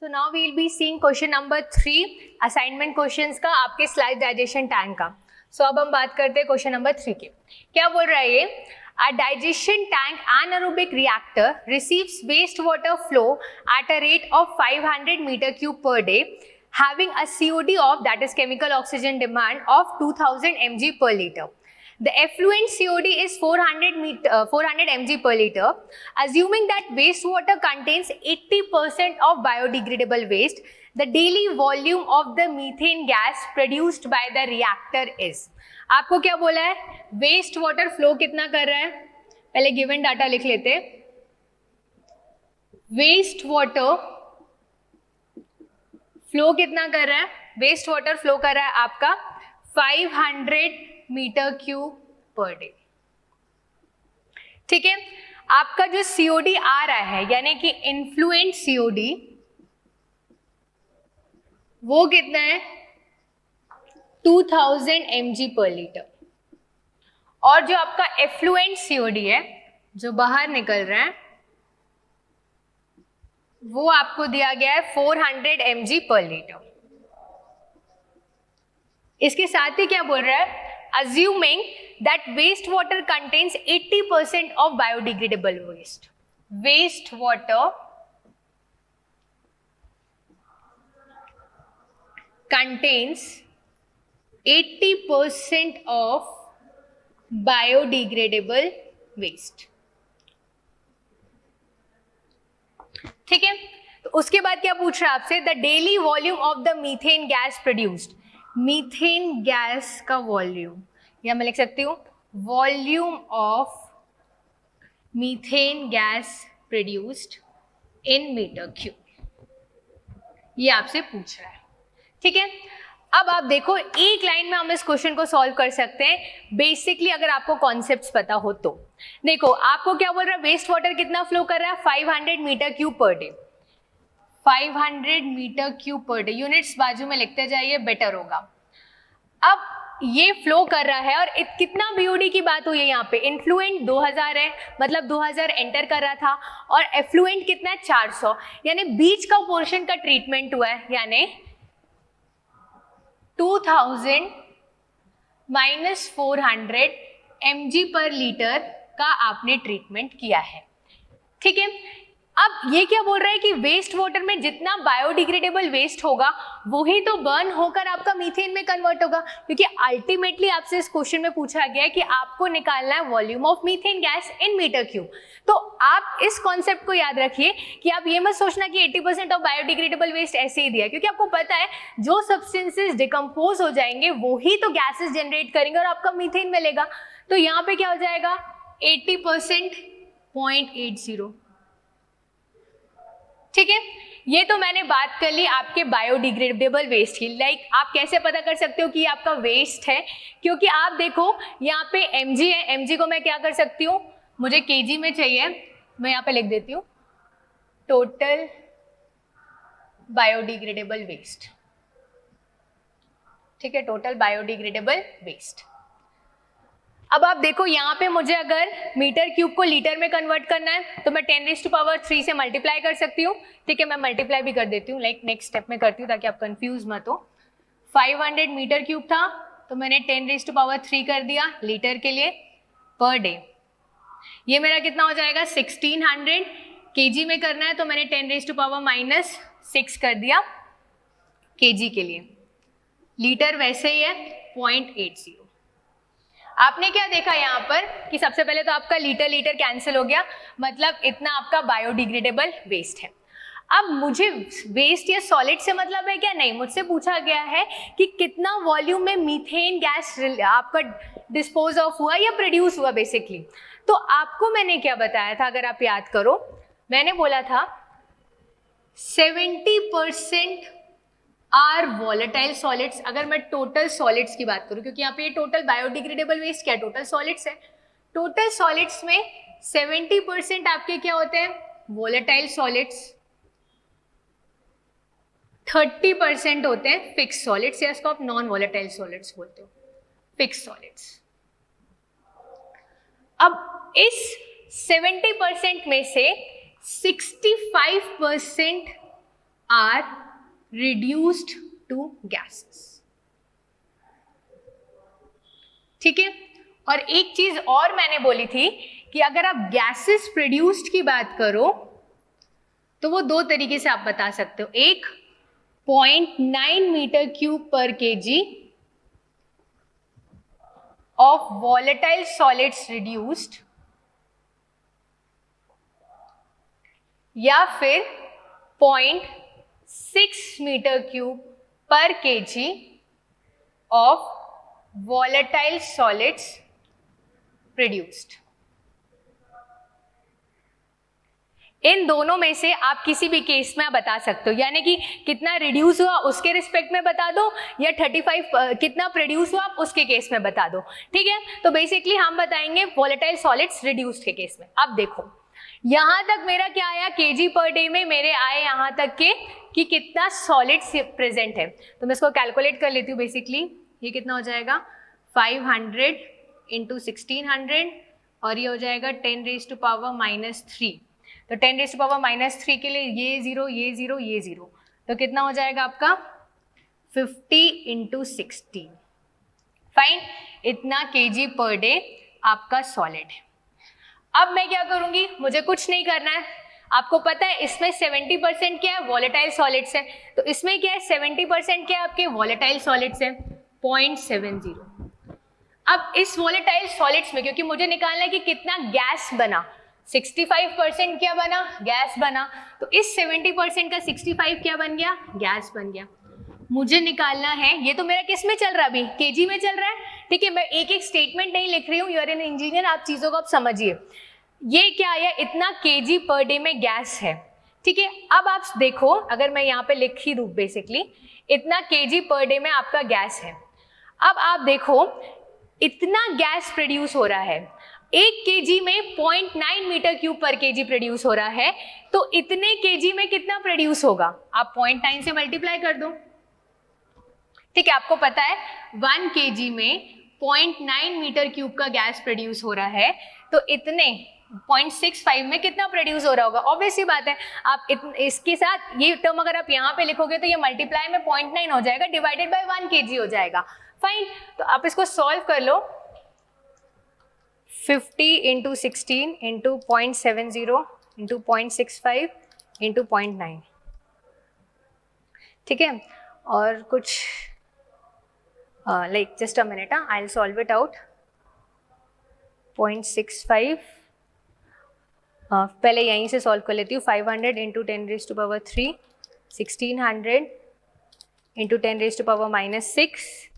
So now we will be seeing question number 3 assignment questions का आपके slide digestion tank का. So अब हम बात करते हैं क्वेश्चन नंबर 3 के. क्या बोल रहा है ये? A digestion tank anaerobic reactor receives wastewater flow at a rate of 500 meter cube per day, having a COD of, that is chemical oxygen demand, of 2000 mg per liter. The effluent COD is 400 mg per liter. Assuming that wastewater contains 80% of biodegradable waste, the daily volume of the methane gas produced by the reactor is. आपको क्या बोला है? Waste water flow कितना कर रहा है? पहले given data लिख लेते. वेस्ट वाटर फ्लो कितना कर रहा है? वेस्ट वाटर फ्लो कर रहा है आपका 500 मीटर क्यूब पर डे. ठीक है. आपका जो सीओडी आ रहा है यानी कि इन्फ्लुएंट सीओडी वो कितना है? 2000 mg पर लीटर. और जो आपका एफ्लुएंट सीओडी है जो बाहर निकल रहा है वो आपको दिया गया है 400 mg पर लीटर. इसके साथ ही क्या बोल रहा है? Assuming that wastewater contains 80% of biodegradable waste. Wastewater contains 80% of biodegradable waste. ठीक है. तो उसके बाद क्या पूछ रहा है आपसे? The daily volume of the methane gas produced. Methane gas का वॉल्यूम या मैं लिख सकती हूं volume of methane gas produced in metre cube. ये आपसे पूछ रहा है. ठीक है. अब आप देखो एक लाइन में हम इस क्वेश्चन को सॉल्व कर सकते हैं बेसिकली अगर आपको कॉन्सेप्ट्स पता हो तो. देखो आपको क्या बोल रहा है? वेस्ट वाटर कितना फ्लो कर रहा है? 500 metre cube per day. 500 metre cube per day. Units बाजू में लिखते जाइए, बेटर होगा. अब ये फ्लो कर रहा है और कितना बीओडी की बात हुई है यहाँ पे? इन्फ्लुएंट 2000 है, मतलब 2000 एंटर कर रहा था और एफ्लुएंट कितना है? 400. यानी बीच का पोर्शन का ट्रीटमेंट हुआ है यानी 2000 माइनस 400 mg पर लीटर का आपने ट्रीटमेंट किया है. ठीक है. अब ये क्या बोल रहा है कि वेस्ट वाटर में जितना बायोडिग्रेडेबल वेस्ट होगा वही तो बर्न होकर आपका मीथेन में कन्वर्ट होगा, क्योंकि अल्टीमेटली आपसे इस क्वेश्चन में पूछा गया है कि आपको निकालना है volume of methane gas in metre cube. तो आप इस कॉन्सेप्ट को याद रखिए कि आप ये मत सोचना कि 80% ऑफ बायोडिग्रेडेबल वेस्ट ऐसे ही दिया, क्योंकि आपको पता है जो सब्सटेंसेस डिकम्पोज हो जाएंगे वही तो गैसेस जनरेट करेंगे और आपका मीथेन मिलेगा. तो यहाँ पे क्या हो जाएगा? 80% 0.80. ठीक है. ये तो मैंने बात कर ली आपके बायोडिग्रेडेबल वेस्ट की. लाइक आप कैसे पता कर सकते हो कि ये आपका वेस्ट है? क्योंकि आप देखो यहाँ पे mg है. mg को मैं क्या कर सकती हूँ? मुझे kg में चाहिए, मैं यहाँ पे लिख देती हूँ टोटल बायोडिग्रेडेबल वेस्ट. ठीक है. Total biodegradable waste. अब आप देखो यहाँ पे मुझे अगर मीटर क्यूब को लीटर में कन्वर्ट करना है तो मैं 10⁻³ से मल्टीप्लाई कर सकती हूँ. ठीक है. मैं मल्टीप्लाई भी कर देती हूँ, लाइक नेक्स्ट स्टेप में करती हूँ ताकि आप कंफ्यूज मत हो. 500 मीटर क्यूब था तो मैंने 10⁻³ कर दिया लीटर के लिए पर डे. ये मेरा कितना हो जाएगा? 1600. केजी में करना है तो मैंने 10⁻⁻6 कर दिया केजी के लिए. लीटर वैसे ही है 0.80. आपने क्या देखा यहाँ पर कि सबसे पहले तो आपका लीटर कैंसिल हो गया, मतलब इतना आपका बायोडिग्रेडेबल वेस्ट है. अब मुझे वेस्ट या सॉलिड से मतलब है क्या? नहीं. मुझसे पूछा गया है कि कितना वॉल्यूम में मीथेन गैस आपका डिस्पोज ऑफ हुआ या प्रोड्यूस हुआ बेसिकली. तो आपको मैंने क्या बताया था अगर आप याद करो? मैंने बोला था 70% आर वॉलेटाइल सॉलिड्स. अगर मैं टोटल सॉलिड्स की बात करूं, क्योंकि यहाँ पे ये टोटल बायोडिग्रेडेबल वेस्ट क्या टोटल सॉलिड्स है. टोटल सॉलिड्स में 70% आपके क्या होते हैं? Volatile solids. 30% होते हैं फिक्स सॉलिड्स, या इसको आप नॉन वॉलेटाइल सॉलिड्स बोलते हो, फिक्स सॉलिड्स. अब इस 70% में से 65% आर रिड्यूस्ड टू गैसेस। ठीक है, और एक चीज और मैंने बोली थी कि अगर आप गैसेस प्रोड्यूस्ड की बात करो तो वो दो तरीके से आप बता सकते हो, एक 0.9 मीटर क्यूब पर KG of volatile solids reduced, या फिर 0.6 मीटर क्यूब पर KG of volatile solids produced। इन दोनों में से आप किसी भी केस में बता सकते हो, यानी कि कितना रिड्यूस हुआ उसके रिस्पेक्ट में बता दो, या 35 कितना प्रोड्यूस हुआ उसके केस में बता दो। ठीक है, तो बेसिकली हम बताएंगे वॉलेटाइल सॉलिड्स रिड्यूस्ड के केस में। अब देखो यहां तक मेरा क्या आया, केजी पर डे में मेरे आए यहां तक के कि कितना सॉलिड्स प्रेजेंट है। तो मैं इसको कैलकुलेट कर लेती हूँ। बेसिकली ये कितना हो जाएगा 500 इंटू 1600 और ये हो जाएगा 10⁻⁻3। तो 10⁻⁻3 के लिए ये जीरो ये जीरो ये जीरो, तो कितना हो जाएगा आपका 50 इंटू 16। फाइन, इतना केजी पर डे आपका सॉलिड है। अब मैं क्या करूंगी, मुझे कुछ नहीं करना है। आपको पता है इसमें 70% क्या है, वॉलेटाइल सॉलिड्स है, तो इसमें क्या है 70% क्या है आपके वॉलेटाइल सॉलिड्स है 0.70। अब इस वॉलेटाइल सॉलिड्स में क्योंकि मुझे निकालना है कि कितना गैस बना, 65% क्या बना, गैस बना, तो इस 70% का 65 क्या बन गया, गैस बन गया। मुझे निकालना है, ये तो मेरा किस में चल रहा है अभी, केजी में चल रहा है। ठीक है, मैं एक एक स्टेटमेंट नहीं लिख रही हूँ, यू आर एन इंजीनियर, आप चीजों को आप समझिए। ये क्या है, इतना केजी पर डे में गैस है। ठीक है, अब आप देखो अगर मैं यहाँ पे लिख ही दूं, बेसिकली इतना केजी पर डे में आपका गैस है। अब आप देखो इतना गैस प्रोड्यूस हो रहा है, 1 केजी में 0.9 मीटर क्यूब पर केजी प्रोड्यूस हो रहा है, तो इतने केजी में कितना प्रोड्यूस होगा, आप 0.9 से मल्टीप्लाई कर दो। ठीक है, आपको पता है 1 केजी में 0.9 मीटर क्यूब का गैस प्रोड्यूस हो रहा है, तो इतने 0.65 में कितना प्रोड्यूस हो रहा होगा। ऑब्वियस सी बात है, आप इसके साथ ये टर्म अगर आप यहाँ पे लिखोगे तो ये मल्टीप्लाई में 0.9 हो जाएगा, डिवाइडेड बाय 1 केजी हो जाएगा। फाइन, तो आप इसको सॉल्व कर लो। 50 इंटू 16 इंटू 0.70 इंटू 0.65 इंटू 0.9। ठीक है, और कुछ like just a minute, I'll solve it out. 0.65 पहले यहीं से सॉल्व कर लेती हूँ। 500 इंटू 10⁻³ 1600 इंटू 10⁻⁻6,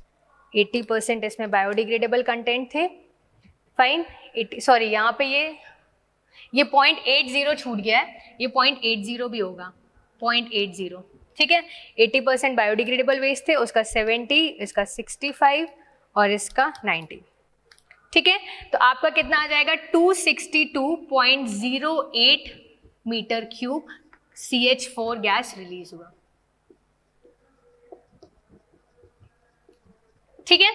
80% इसमें बायोडिग्रेडेबल कंटेंट थे। फाइन, सॉरी यहाँ पे ये 0.80 छूट गया है, ये 0.80 भी होगा, 0.80। ठीक है, 80% बायोडिग्रेडेबल वेस्ट थे, उसका 70, इसका 65 और इसका 90। ठीक है, तो आपका कितना आ जाएगा 262.08 metre cube CH4 gas release हुआ। ठीक है,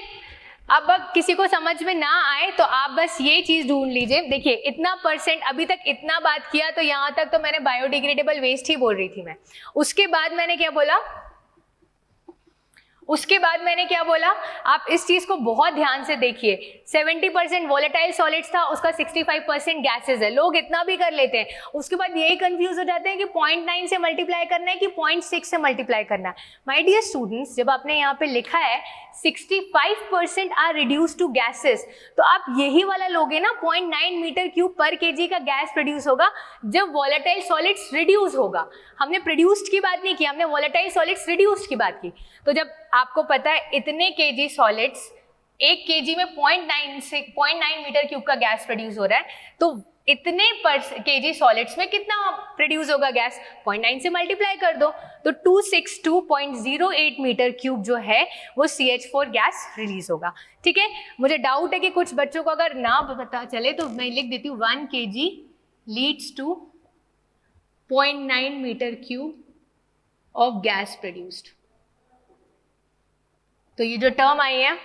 अब किसी को समझ में ना आए तो आप बस ये चीज ढूंढ लीजिए। देखिए इतना परसेंट, अभी तक इतना बात किया तो यहां तक तो मैंने बायोडिग्रेडेबल वेस्ट ही बोल रही थी मैं। उसके बाद मैंने क्या बोला, आप इस चीज को बहुत ध्यान से देखिए। 70% वॉलेटाइल सॉलिड्स था, उसका 65% गैसेस है। लोग इतना भी कर लेते हैं, उसके बाद यही कंफ्यूज हो जाते हैं कि 0.9 से मल्टीप्लाई करना है कि 0.6 से मल्टीप्लाई करना है। माय डियर स्टूडेंट्स, जब आपने यहाँ पे लिखा है 65% आर रिड्यूस टू गैसेस, तो आप यही वाला लोगे ना, 0.9 मीटर क्यूब पर केजी का गैस प्रोड्यूस होगा जब वॉलेटाइल सॉलिड्स रिड्यूस होगा। हमने प्रोड्यूस्ड की बात नहीं की, हमने वॉलेटाइल सॉलिड्स रिड्यूस्ड की बात की। तो जब आपको पता है इतने केजी सॉलिड्स, 1 केजी में 0.9 मीटर क्यूब का गैस प्रोड्यूस हो रहा है, तो इतने केजी सॉलिड्स में कितना प्रोड्यूस होगा गैस, 0.9 से मल्टीप्लाई कर दो, तो 262.08 मीटर क्यूब जो है वो CH4 गैस रिलीज होगा। ठीक है, मुझे डाउट है कि कुछ बच्चों को अगर ना पता चले तो मैं लिख देती हूँ 1 kg leads to 0.9 metre cube of gas produced. तो ये जो टर्म आई है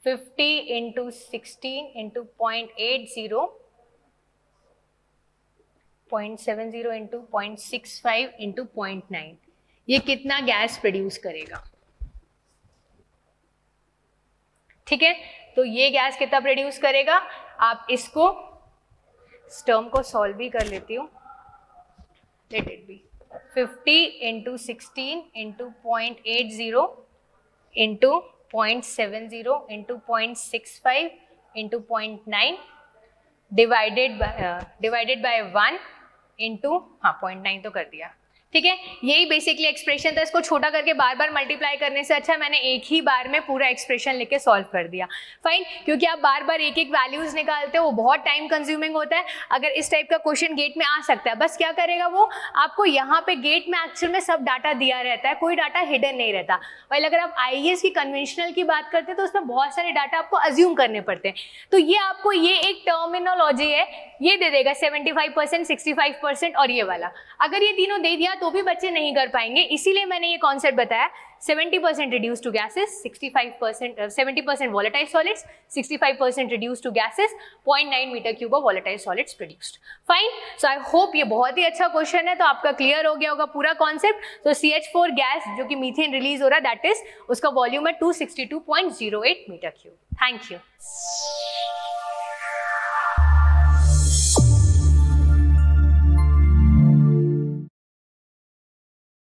50 इंटू 16 इंटू 0.80 0.70 इंटू 0.65 इंटू 0.9, ये कितना गैस प्रोड्यूस करेगा, ठीक है। तो ये गैस कितना प्रोड्यूस करेगा, आप इसको इस टर्म को सॉल्व भी कर लेती हूँ, let it be 50 into 16 into 0.80 into 0.70 into 0.65 into 0.9 divided by 1 into 0.9 तो कर दिया, ठीक है। यही बेसिकली एक्सप्रेशन था, इसको छोटा करके बार बार मल्टीप्लाई करने से अच्छा मैंने एक ही बार में पूरा एक्सप्रेशन लेके सॉल्व कर दिया, फाइन। क्योंकि आप बार बार एक एक वैल्यूज निकालते हो, वो बहुत टाइम कंज्यूमिंग होता है। अगर इस टाइप का क्वेश्चन गेट में आ सकता है, बस क्या करेगा वो, आपको यहाँ पे गेट में एक्चुअल में सब डाटा दिया रहता है, कोई डाटा हिडन नहीं रहता। वाइल अगर आप IAS की कन्वेंशनल की बात करते हैं तो उसमें बहुत सारे डाटा आपको अज्यूम करने पड़ते हैं। तो ये आपको ये एक टर्मिनोलॉजी है, ये दे देगा 75%, 65% और ये वाला। अगर ये तीनों दे दिया तो भी बच्चे नहीं कर पाएंगे, इसीलिए मैंने ये कॉन्सेप्ट बताया। 70% reduced to gases, 65% 70% volatile solids, 65% reduced to gases, 0.9 metre cube of volatile solids produced. Fine. So I hope ये बहुत ही अच्छा क्वेश्चन है, तो आपका क्लियर हो गया होगा पूरा कॉन्सेप्ट। तो CH4 गैस जो कि मीथेन रिलीज हो रहा है, दैट इज उसका वॉल्यूम है 262.08 मीटर क्यूब। Thank you.